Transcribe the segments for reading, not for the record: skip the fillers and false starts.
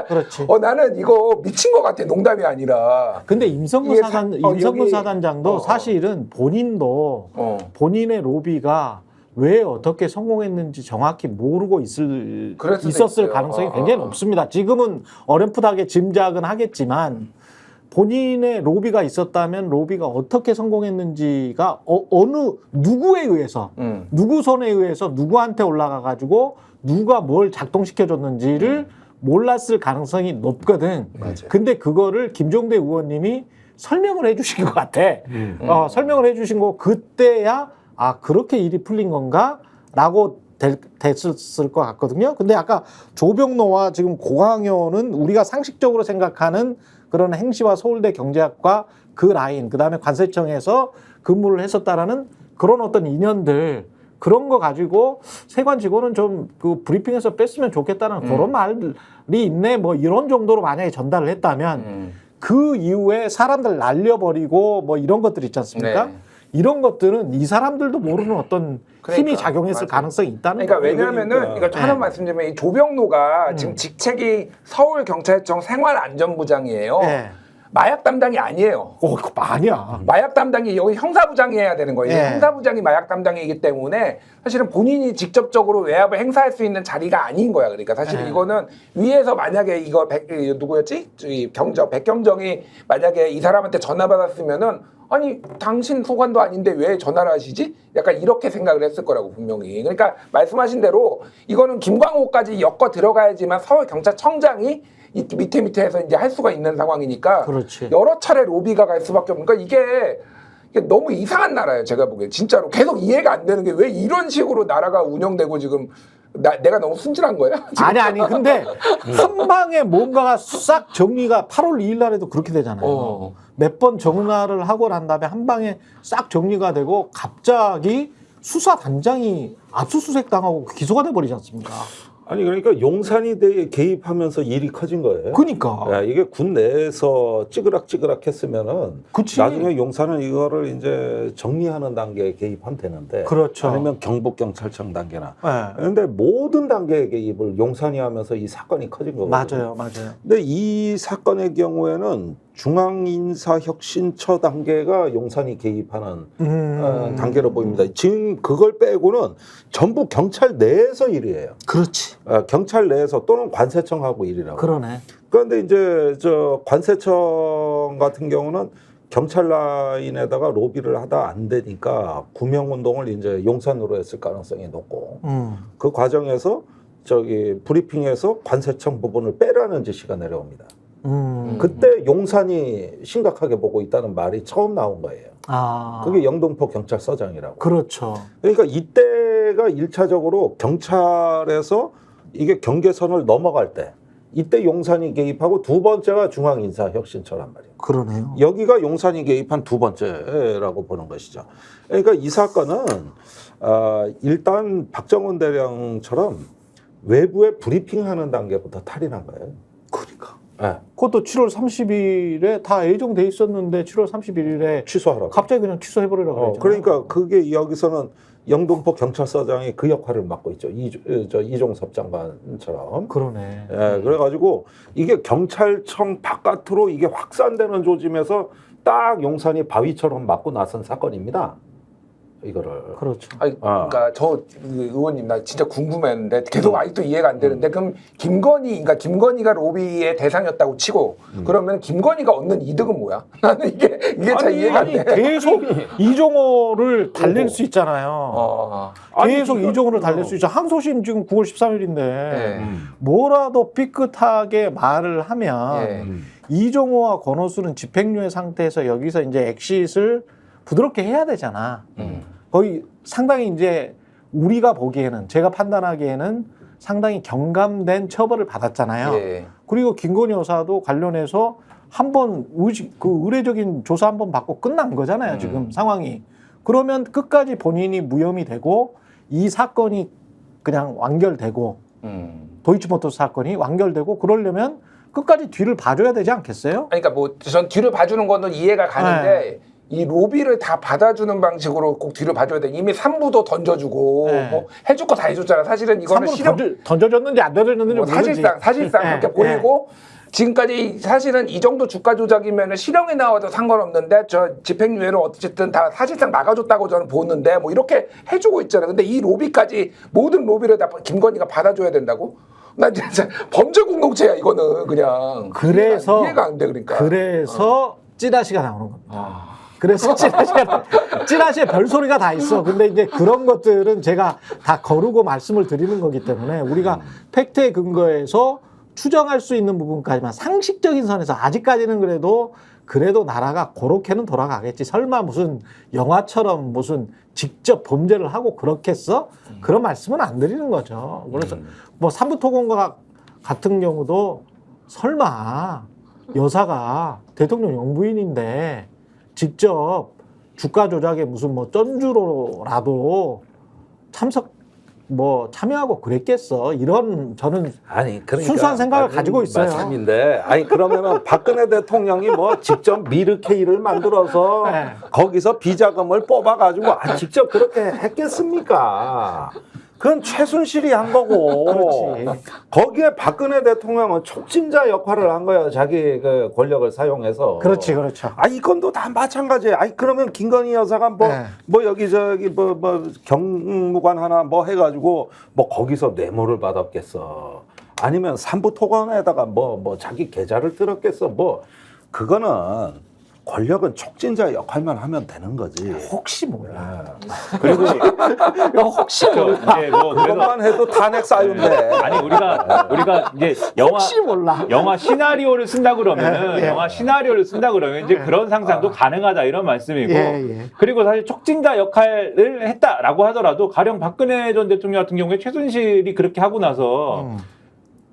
그렇지. 나는 이거 미친 것 같아. 농담이 아니라. 근데 임성근 사단장도 사실은 본인도 본인의 로비가 왜 어떻게 성공했는지 정확히 모르고 있었을 가능성이 굉장히 높습니다. 지금은 어렴풋하게 짐작은 하겠지만 본인의 로비가 있었다면 로비가 어떻게 성공했는지가 어느 누구에 의해서 누구 손에 의해서 누구한테 올라가 가지고 누가 뭘 작동시켜줬는지를 몰랐을 가능성이 높거든. 맞아요. 근데 그거를 김종대 의원님이 설명을 해주신 것 같아. 설명을 해주신 거 그때야 그렇게 일이 풀린 건가? 라고 됐을 것 같거든요. 근데 아까 조병노와 지금 고강현은 우리가 상식적으로 생각하는 그런 행시와 서울대 경제학과 그 라인, 그 다음에 관세청에서 근무를 했었다라는 그런 어떤 인연들, 그런 거 가지고 세관 직원은 좀 그 브리핑에서 뺐으면 좋겠다는 그런 말이 있네. 뭐 이런 정도로 만약에 전달을 했다면 그 이후에 사람들 날려버리고 뭐 이런 것들 있지 않습니까? 네. 이런 것들은 이 사람들도 모르는 어떤 힘이 작용했을 가능성이 있다는 거예요. 거예요. 왜냐하면은 이거 하나 말씀드리면 이 조병노가 지금 직책이 서울경찰청 생활안전부장이에요. 네. 마약 담당이 아니에요. 그거 아니야. 마약 담당이 여기 형사부장이 해야 되는 거예요. 네. 형사부장이 마약 담당이기 때문에 사실은 본인이 직접적으로 외압을 행사할 수 있는 자리가 아닌 거야. 그러니까 사실 이거는 위에서 만약에 이거 누구였지? 백경정이 만약에 이 사람한테 전화 받았으면은 아니 당신 소관도 아닌데 왜 전화를 하시지? 약간 이렇게 생각을 했을 거라고 분명히. 그러니까 말씀하신 대로 이거는 김광호까지 엮어 들어가야지만 서울경찰청장이 이 밑에서 이제 할 수가 있는 상황이니까 그렇지. 여러 차례 로비가 갈 수밖에 없는. 그러니까 이게 너무 이상한 나라예요. 제가 보기엔 진짜로 계속 이해가 안 되는 게 왜 이런 식으로 나라가 운영되고 지금 내가 너무 순진한 거예요? 아니 근데 한 방에 뭔가가 싹 정리가 8월 2일 날에도 그렇게 되잖아요. 몇 번 정리를 하고 난 다음에 한 방에 싹 정리가 되고 갑자기 수사단장이 압수수색 당하고 기소가 돼버리지 않습니까? 아니 그러니까 용산이 개입하면서 일이 커진 거예요. 그러니까. 야, 이게 군 내에서 찌그락찌그락 했으면은 그치. 나중에 용산은 이거를 이제 정리하는 단계에 개입하면 되는데 그렇죠. 아니면 경북경찰청 단계나. 네. 그런데 모든 단계의 개입을 용산이 하면서 이 사건이 커진 거거든요. 맞아요. 근데 이 사건의 경우에는 중앙인사혁신처 단계가 용산이 개입하는 단계로 보입니다. 지금 그걸 빼고는 전부 경찰 내에서 일이에요. 그렇지. 경찰 내에서 또는 관세청하고 일이라고. 그러네. 그런데 이제 관세청 같은 경우는 경찰 라인에다가 로비를 하다 안 되니까 구명운동을 이제 용산으로 했을 가능성이 높고 그 과정에서 브리핑에서 관세청 부분을 빼라는 지시가 내려옵니다. 그때 용산이 심각하게 보고 있다는 말이 처음 나온 거예요. 그게 영등포 경찰서장이라고. 그렇죠. 그러니까 이때가 1차적으로 경찰에서 이게 경계선을 넘어갈 때 이때 용산이 개입하고 두 번째가 중앙인사혁신처란 말이에요. 그러네요. 여기가 용산이 개입한 두 번째라고 보는 것이죠. 그러니까 이 사건은 일단 박정훈 대령처럼 외부에 브리핑하는 단계부터 탈이 난 거예요. 그러니까. 네. 그것도 7월 30일에 다 예정돼 있었는데 7월 31일에 취소하라고. 갑자기 그냥 취소해버리라고 그랬잖아요. 그러니까 그게 여기서는 영등포 경찰서장이 그 역할을 맡고 있죠. 이종섭 장관처럼. 그러네. 예, 그래가지고 이게 경찰청 바깥으로 이게 확산되는 조짐에서 딱 용산이 바위처럼 맞고 나선 사건입니다. 이거를. 그렇죠. 아니, 그러니까 저 의원님 나 진짜 궁금했는데 계속 아직도 이해가 안 되는데 그럼 김건희가 로비의 대상이었다고 치고 그러면 김건희가 얻는 이득은 뭐야? 나는 이게 잘 이해가 안 돼. 계속 이종호를 달랠 수 있잖아요. 계속 이종호를 달랠 수 있죠. 항소심 지금 9월 13일인데 뭐라도 삐끗하게 말을 하면 이종호와 권오수는 집행유예 상태에서 여기서 이제 엑싯을 부드럽게 해야 되잖아. 거의 상당히 이제 우리가 보기에는 제가 판단하기에는 상당히 경감된 처벌을 받았잖아요. 그리고 김건희 여사도 관련해서 한번 의례적인 조사 한번 받고 끝난 거잖아요. 지금 상황이. 그러면 끝까지 본인이 무혐의 되고 이 사건이 그냥 완결되고 도이치모터스 사건이 완결되고 그러려면 끝까지 뒤를 봐줘야 되지 않겠어요? 그러니까 뭐 전 뒤를 봐주는 거는 이해가 가는데 이 로비를 다 받아주는 방식으로 꼭 뒤로 봐줘야 돼. 이미 3부도 던져주고 네. 뭐 해줄 거 다 해줬잖아. 사실은 이거는 실험 던져줬는지 안 던져줬는지 뭐 사실상 네. 그렇게 보이고 지금까지 사실은 이 정도 주가 조작이면 실형이 나와도 상관없는데 저 집행유예로 어쨌든 다 사실상 막아줬다고 저는 보는데 뭐 이렇게 해주고 있잖아요. 근데 이 로비까지 모든 로비를 다 김건희가 받아줘야 된다고? 나 진짜 범죄 공동체야 이거는 그냥. 그래서 이해가 안 돼 그러니까. 그래서 찌라시가 나오는 겁니다. 그래서 찌라시에 별소리가 다 있어. 근데 이제 그런 것들은 제가 다 거르고 말씀을 드리는 거기 때문에 우리가 팩트에 근거해서 추정할 수 있는 부분까지만 상식적인 선에서 아직까지는 그래도 나라가 그렇게는 돌아가겠지. 설마 무슨 영화처럼 무슨 직접 범죄를 하고 그렇겠어? 그런 말씀은 안 드리는 거죠. 그래서 뭐 삼부토건과 같은 경우도 설마 여사가 대통령 영부인인데 직접 주가 조작에 무슨 뭐 쩐주로라도 참여하고 그랬겠어. 이런 저는 아니 그러니까 순수한 생각을 가지고 있어요. 말씀인데 아니 그러면은 박근혜 대통령이 뭐 직접 미르케이를 만들어서 네. 거기서 비자금을 뽑아가지고 직접 그렇게 했겠습니까? 그건 최순실이 한 거고. 그렇지. 거기에 박근혜 대통령은 촉진자 역할을 한 거예요. 자기 그 권력을 사용해서. 그렇죠. 이건도 다 마찬가지예요. 그러면 김건희 여사가 네. 뭐 여기저기 뭐 경무관 하나 뭐 해가지고 뭐 거기서 뇌물을 받았겠어. 아니면 삼부토건에다가 뭐 자기 계좌를 들었겠어. 뭐 그거는 권력은 촉진자 역할만 하면 되는 거지. 혹시 몰라. 그리고 혹시 몰라. 이제 뭐 그래서 그것만 해도 탄핵 사유인데. 아니 우리가 이제 혹시 몰라. 영화 시나리오를 쓴다 그러면은 예. 영화 시나리오를 쓴다 그러면 이제 그런 상상도 가능하다 이런 말씀이고 예. 그리고 사실 촉진자 역할을 했다라고 하더라도 가령 박근혜 전 대통령 같은 경우에 최순실이 그렇게 하고 나서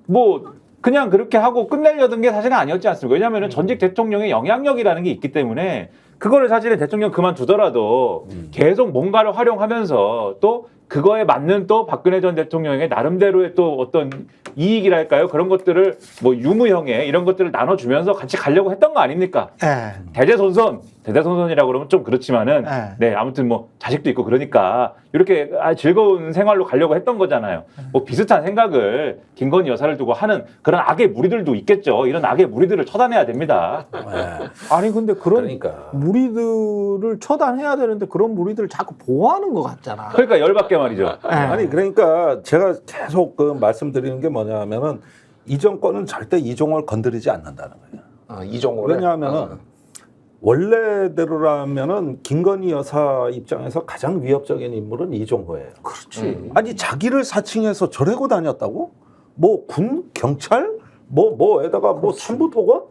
뭐 그냥 그렇게 하고 끝내려던 게 사실은 아니었지 않습니까? 왜냐하면 전직 대통령의 영향력이라는 게 있기 때문에 그거를 사실은 대통령 그만두더라도 계속 뭔가를 활용하면서 또 그거에 맞는 또 박근혜 전 대통령의 나름대로의 또 어떤 이익이랄까요? 그런 것들을 뭐 유무형의 이런 것들을 나눠주면서 같이 가려고 했던 거 아닙니까? 대대손손이라고 그러면 좀 그렇지만은 네 아무튼 뭐 자식도 있고 그러니까 이렇게 즐거운 생활로 가려고 했던 거잖아요. 뭐 비슷한 생각을 김건희 여사를 두고 하는 그런 악의 무리들도 있겠죠. 이런 악의 무리들을 처단해야 됩니다. 아니 근데 그런 그러니까. 무리들을 처단해야 되는데 그런 무리들을 자꾸 보호하는 것 같잖아. 그러니까 열받게 말이죠. 아니 그러니까 제가 계속 그 말씀드리는 게 뭐냐면은 이 정권은 절대 이종을 건드리지 않는다는 거예요. 이종호를. 왜냐하면은 원래대로라면은 김건희 여사 입장에서 가장 위협적인 인물은 이종호예요. 그렇지. 아니 자기를 사칭해서 저래고 다녔다고? 뭐 군, 경찰, 뭐에다가 뭐 삼부토건?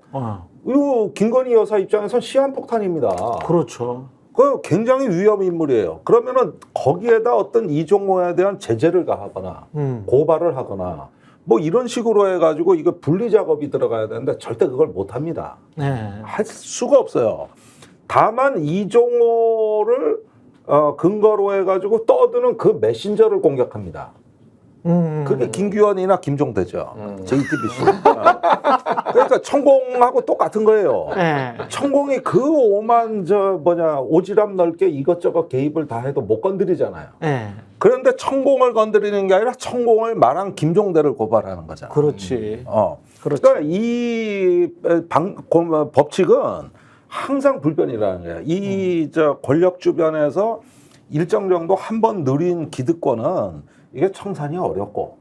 이거 김건희 여사 입장에선 시한폭탄입니다. 그렇죠. 그 굉장히 위험 인물이에요. 그러면은 거기에다 어떤 이종호에 대한 제재를 가하거나 고발을 하거나 뭐 이런 식으로 해가지고 이거 분리 작업이 들어가야 되는데 절대 그걸 못 합니다. 할 수가 없어요. 다만 이종호를 근거로 해가지고 떠드는 그 메신저를 공격합니다. 그게 김규현이나 김종대죠. JTBC. 그러니까 천공하고 똑같은 거예요. 천공이 그 오만 오지랖 넓게 이것저것 개입을 다 해도 못 건드리잖아요. 그런데 천공을 건드리는 게 아니라 천공을 말한 김종대를 고발하는 거잖아요. 그렇지. 그렇지. 그러니까 이 법칙은 항상 불변이라는 거예요. 이 권력 주변에서 일정 정도 한 번 누린 기득권은 이게 청산이 어렵고,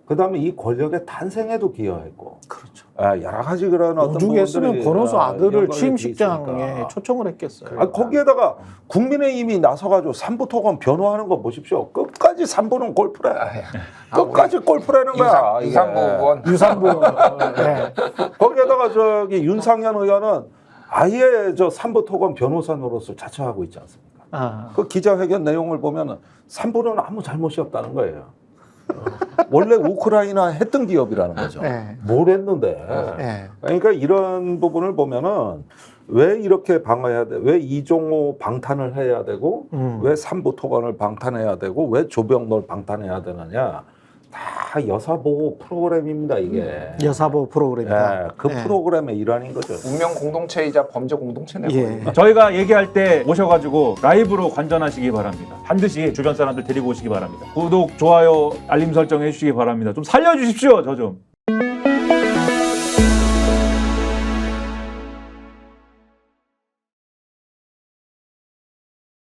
그 다음에 이 권력의 탄생에도 기여했고, 그렇죠. 여러 가지 그런 어떤 오죽했으면 권오수 아들을 연관이 취임식장에 있으니까. 초청을 했겠어요. 거기에다가 국민의힘이 나서가지고 삼부토건 변호하는 거 보십시오. 끝까지 삼부는 골프래. 끝까지 골프라는 거야. 유산부. 거기에다가 윤상현 의원은 아예 삼부토건 변호사 노릇을 자처하고 있지 않습니까? 그 기자회견 내용을 보면은 삼부는 아무 잘못이 없다는 거예요. 원래 우크라이나 했던 기업이라는 거죠. 뭘 했는데. 그러니까 이런 부분을 보면은 왜 이렇게 방어해야 돼? 왜 이종호 방탄을 해야 되고, 왜 삼부토건을 방탄해야 되고, 왜 조병노를 방탄해야 되느냐? 다 여사보호 프로그램입니다, 이게. 여사보 프로그램이다. 예, 그 예. 프로그램의 일환인 거죠. 운명 공동체이자 범죄 공동체네요. 예. 저희가 얘기할 때 오셔가지고 라이브로 관전하시기 바랍니다. 반드시 주변 사람들 데리고 오시기 바랍니다. 구독, 좋아요, 알림 설정 해주시기 바랍니다. 좀 살려주십시오, 저 좀.